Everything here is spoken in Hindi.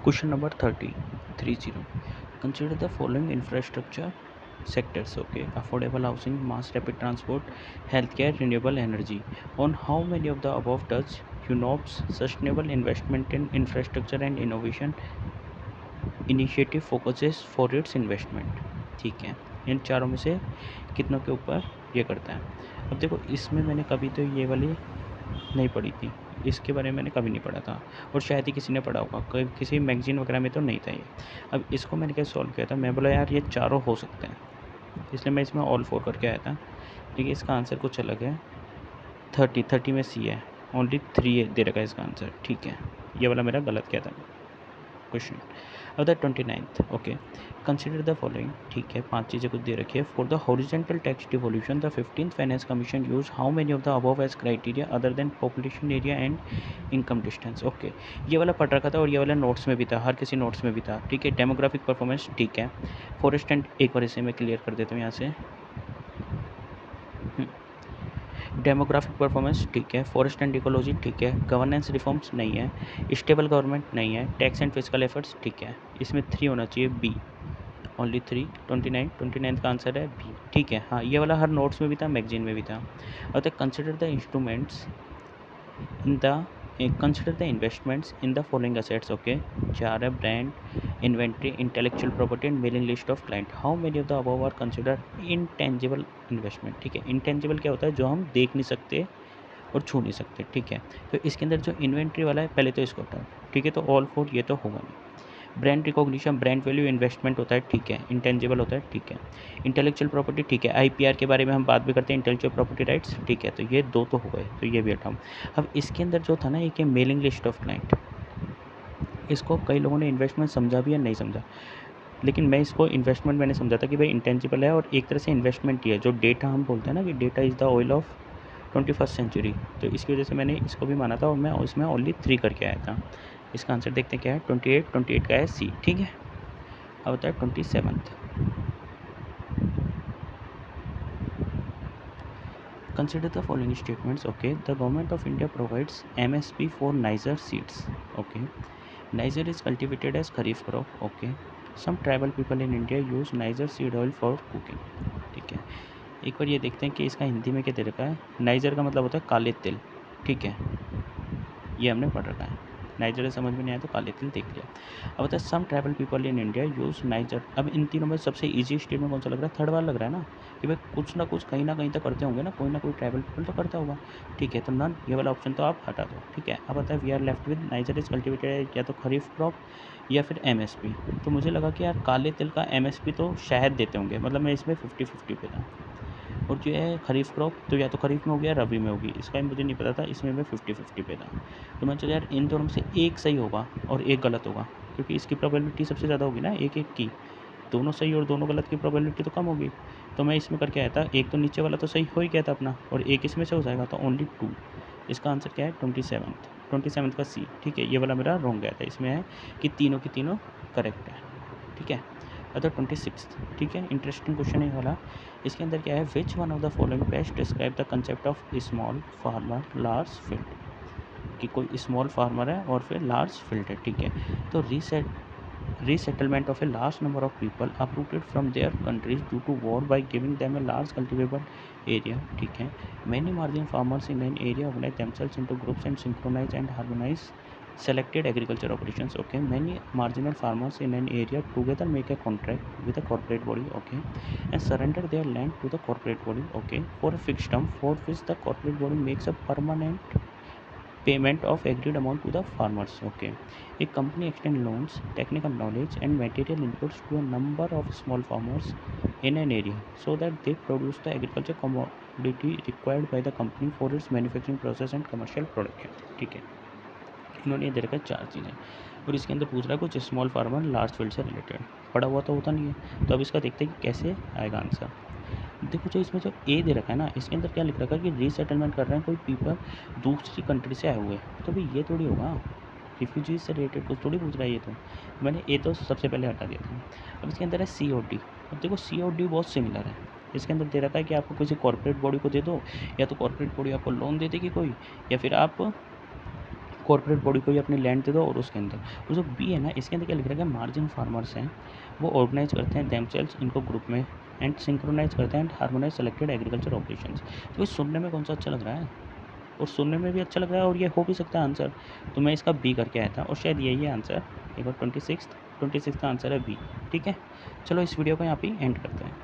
Question number 30. Consider the following infrastructure sectors. Okay, affordable housing, mass rapid transport, healthcare, renewable energy. On how many of the above does UNOPS sustainable investment in infrastructure and innovation initiative focuses for its investment? ठीक है, इन चारों में से कितनों के ऊपर ये करता है? अब देखो, इसमें मैंने कभी तो ये वाली नहीं पढ़ी थी, इसके बारे में मैंने कभी नहीं पढ़ा था और शायद ही किसी ने पढ़ा होगा, किसी मैगजीन वगैरह में तो नहीं था ये। अब इसको मैंने कैसे सॉल्व किया था, मैं बोला यार ये चारों हो सकते हैं, इसलिए मैं इसमें ऑल 4 करके आया था। ठीक है, इसका आंसर कुछ अलग है। 30 में सी है, ओनली 3 दे रखा है इसका आंसर। ठीक है, ये वाला मेरा गलत किया था क्वेश्चन। अब the 29th, okay, consider the following. ठीक है, 5 चीज़ें कुछ दे रखी है। For the horizontal tax devolution the 15th finance commission use how many of the above age criteria other than population area and income distance. Okay, ये वाला पढ़ रखा था और ये वाला नोट्स में भी था, हर किसी नोट्स में भी था। ठीक है, डेमोग्राफिक परफॉर्मेंस, ठीक है, फॉरेस्ट एंड, एक बार इसे मैं क्लियर कर देता हूँ यहाँ से। डेमोग्राफिक परफॉर्मेंस, ठीक है, फॉरेस्ट एंड इकोलॉजी, ठीक है, गवर्नेंस रिफॉर्म्स नहीं है, स्टेबल गवर्नमेंट नहीं है, टैक्स एंड फिजिकल एफर्ट्स, ठीक है, इसमें 3 होना चाहिए, बी, ओनली 3। 29 का आंसर है बी। ठीक है, हाँ, ये वाला हर नोट्स में भी था, मैगजीन में भी था। और consider the instruments in the consider the investments in the following assets. Okay, 4 है, brand, inventory, intellectual property and mailing list of client. How many of the above are consider intangible investment. ठीक है, इनटेंजिबल क्या होता है, जो हम देख नहीं सकते और छू नहीं सकते। ठीक है, तो इसके अंदर जो इन्वेंट्री वाला है, पहले तो इसको हटाओ। ठीक है, तो ऑल 4 ये तो होगा नहीं। Brand recognition, brand value investment होता है, ठीक है, इंटेंजिबल होता है, ठीक है। इंटेलेक्चुअल प्रॉपर्टी, ठीक है, आईपीआर के बारे में हम बात भी करते हैं, इंटेलेक्चुअल प्रॉपर्टी राइट्स, ठीक है, तो ये 2 तो हो गए, तो ये भी हटाऊँ। अब इसके अंदर जो था ना, एक है मेलिंग लिस्ट ऑफ क्लाइंट, इसको कई लोगों ने इन्वेस्टमेंट समझा भी या नहीं समझा, लेकिन मैं इसको इन्वेस्टमेंट मैंने समझा था कि भाई इंटेंजिबल है और एक तरह से इन्वेस्टमेंट ही है। जो डेटा हम बोलते हैं ना कि data is the oil of 21st century, तो इसकी वजह से मैंने इसको भी माना था और मैं उसमें ओनली 3 करके आया था। इसका आंसर देखते हैं क्या है, 28 का है सी। ठीक है, अब होता है 27th। Consider the following statements. Okay, the government of India provides MSP for niger seeds. Okay, niger is cultivated as kharif crop. Okay, some tribal people in India use niger seed oil for cooking. ठीक है, एक बार ये देखते हैं कि इसका हिंदी में क्या दे रखा है। नाइजर का मतलब होता है काले तिल। ठीक है, ये हमने पढ़ रखा है। नाइजर समझ में नहीं आया तो काले तिल देख लिया। अब होता है some tribal people in India use niger. अब इन तीनों में सबसे इजी स्टेटमेंट कौन सा लग रहा है, थर्ड वाला लग रहा है ना, कि भाई कुछ ना कुछ कहीं ना कहीं तो करते होंगे ना कोई ट्राइबल पीपल तो करता होगा। ठीक है, तो नन, ये वाला ऑप्शन तो आप हटा दो। ठीक है, अब आता है we are left with niger is cultivated, या तो खरीफ क्रॉप या फिर एमएसपी। तो मुझे लगा कि यार काले तिल का एमएसपी तो शायद देते होंगे, मतलब मैं इसमें 50-50 पे था। और जो है खरीफ क्रॉप, तो या तो खरीफ में होगी या रबी में होगी, इसका मुझे नहीं पता था, इसमें मैं 50-50 पे था। तो मैं चलो यार इन दोनों में से एक सही होगा और एक गलत होगा, क्योंकि इसकी प्रोबेबिलिटी सबसे ज़्यादा होगी ना, एक एक की। दोनों सही और दोनों गलत की प्रोबेबिलिटी तो कम होगी। तो मैं इसमें करके आया था, एक तो नीचे वाला तो सही हो ही गया था अपना, और एक इसमें से हो जाएगा, तो ओनली 2। इसका आंसर क्या है, 27th का सी। ठीक है, ये वाला मेरा रॉन्ग गया था, इसमें है कि तीनों की तीनों करेक्ट है। ठीक है, अदर 26। ठीक है, इंटरेस्टिंग क्वेश्चन है वाला। इसके अंदर क्या है, which one of the following best describe the concept of small farmer large field. कि कोई स्मॉल फार्मर है और फिर लार्ज फील्ड है। ठीक है, तो resettlement of a large number of people uprooted from their countries due to war by giving them a large cultivable area. ठीक है, many marginal farmers in an area organize themselves into groups and synchronize and harmonize selected agriculture operations. Okay, many marginal farmers in an area together make a contract with a corporate body. Okay, and surrender their land to the corporate body. Okay, for a fixed term for which the corporate body makes a permanent payment of agreed amount to the farmers. Okay, a company extend loans, technical knowledge and material inputs to a number of small farmers in an area so that they produce the agriculture commodity required by the company for its manufacturing process and commercial production. ठीक है, इन्होंने ये दे रखा है 4 चीज़ें, और इसके अंदर पूछ रहा है कुछ स्मॉल फार्मर लार्ज फील्ड से रिलेटेड। पड़ा हुआ तो होता नहीं है, तो अब इसका देखते हैं कि कैसे आएगा आंसर। देखो, जो इसमें जो ए दे रखा है ना, इसके अंदर क्या लिख रखा है कि रीसेटलमेंट कर रहे हैं कोई पीपल दूसरी कंट्री से आए हुए हैं, तो भाई ये थोड़ी होगा, रिफ्यूजीज से रिलेटेड कुछ थोड़ी पूछ रहा है ये। तो मैंने ए तो सबसे पहले हटा दिया था। अब इसके अंदर है सी ओ डी। अब देखो, सी ओ डी बहुत सिमिलर है। इसके अंदर दे रखा है कि आपको किसी कॉर्पोरेट बॉडी को दे दो, या तो कॉर्पोरेट बॉडी आपको लोन दे देगी कोई, या फिर आप कॉर्पोरेट बॉडी को ही अपनी लैंड दे दो और उसके अंदर। और जो बी है ना, इसके अंदर क्या लिख रखा है, मार्जिन फार्मर्स हैं वो ऑर्गेनाइज करते हैं देमसेल्व्स इनको ग्रुप में एंड सिंक्रोनाइज करते हैं and harmonise selected agriculture operations. तो ये सुनने में कौन सा अच्छा लग रहा है, और सुनने में भी अच्छा लग रहा है और ये हो भी सकता है आंसर। तो मैं इसका बी करके आया था और शायद यही है आंसर। एक और 26 का आंसर है बी। ठीक है, चलो इस वीडियो को यहाँ पे एंड करते हैं।